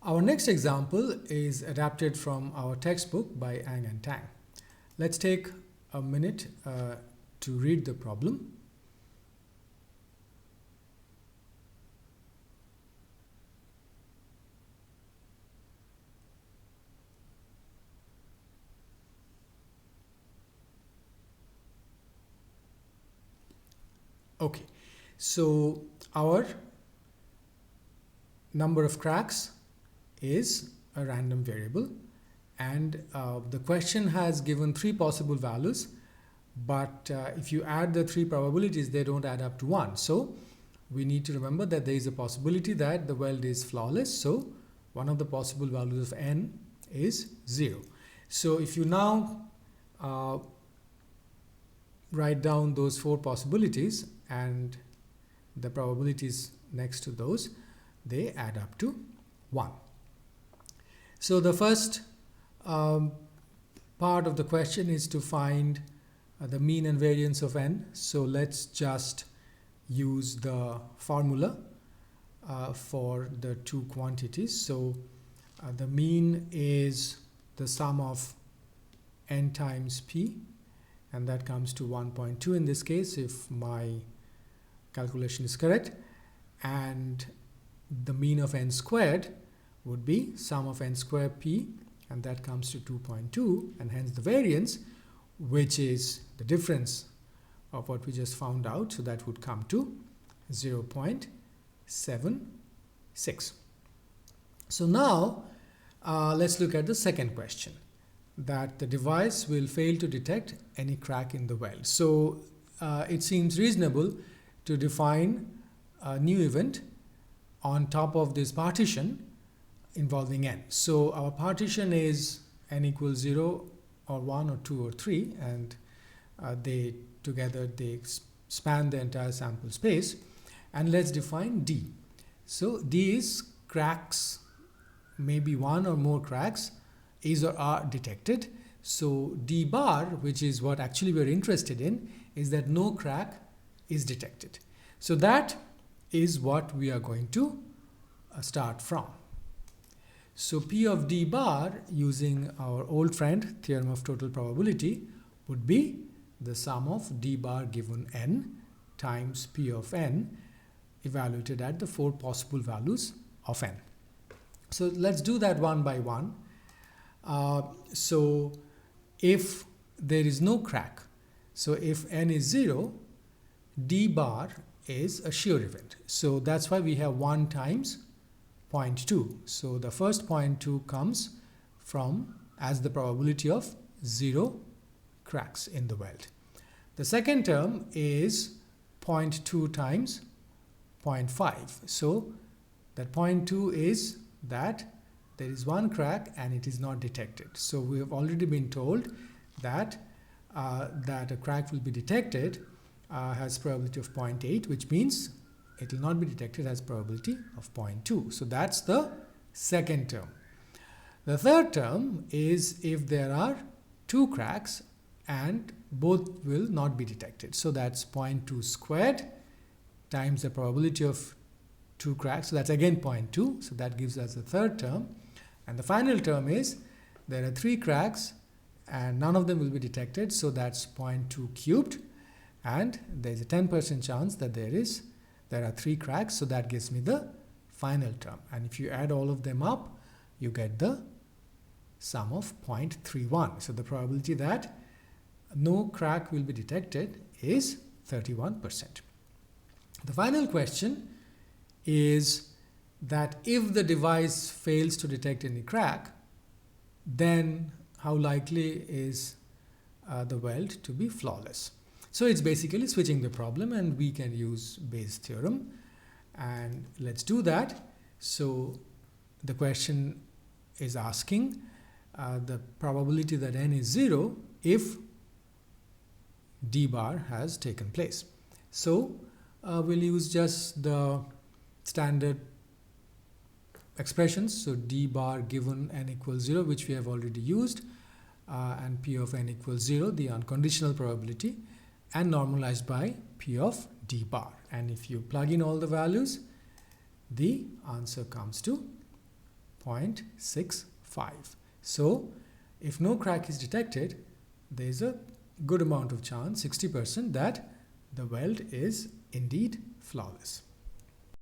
Our next example is adapted from our textbook by Ang and Tang. Let's take a minute to read the problem. Okay, so our number of cracks is a random variable, and the question has given three possible values, but if you add the three probabilities, they don't add up to 1. So we need to remember that there is a possibility that the weld is flawless. So one of the possible values of n is 0. So if you now write down those four possibilities and the probabilities next to those, they add up to 1. So the first part of the question is to find the mean and variance of n. So let's just use the formula for the two quantities. So the mean is the sum of n times p, and that comes to 1.2 in this case if my calculation is correct, and the mean of n squared would be sum of n squared p, and that comes to 2.2, and hence the variance, which is the difference of what we just found out, so that would come to 0.76. So now let's look at the second question, that the device will fail to detect any crack in the weld. So it seems reasonable to define a new event on top of this partition involving n. So our partition is n equals 0 or 1 or 2 or 3, and they span the entire sample space. And let's define d. So d is cracks, maybe one or more cracks is or are detected. So d bar, which is what actually we're interested in, is that no crack is detected. So that is what we are going to start from. So P of d bar, using our old friend theorem of total probability, would be the sum of d bar given n times P of n evaluated at the four possible values of n. So let's do that one by one. So if there is no crack, so if n is 0, d bar is a shear event. So that's why we have 1 times 0.2. So the first 0.2 comes from as the probability of 0 cracks in the weld. The second term is 0.2 times 0.5. So that 0.2 is that there is one crack and it is not detected. So we have already been told that that a crack will be detected has probability of 0.8, which means it will not be detected as probability of 0.2. So that's the second term. The third term is if there are two cracks and both will not be detected. So that's 0.2 squared times the probability of two cracks. So that's again 0.2. So that gives us the third term. And the final term is there are three cracks and none of them will be detected. So that's 0.2 cubed. And there's a 10% chance that there are three cracks, so that gives me the final term. And if you add all of them up, you get the sum of 0.31. So the probability that no crack will be detected is 31%. The final question is that if the device fails to detect any crack, then how likely is the weld to be flawless? So it's basically switching the problem, and we can use Bayes' theorem, and let's do that. So the question is asking the probability that n is 0 if d bar has taken place. So we'll use just the standard expressions. So d bar given n equals 0, which we have already used, and P of n equals 0, the unconditional probability, and normalized by P of d bar. And if you plug in all the values, the answer comes to 0.65. So if no crack is detected, there is a good amount of chance, 60%, that the weld is indeed flawless.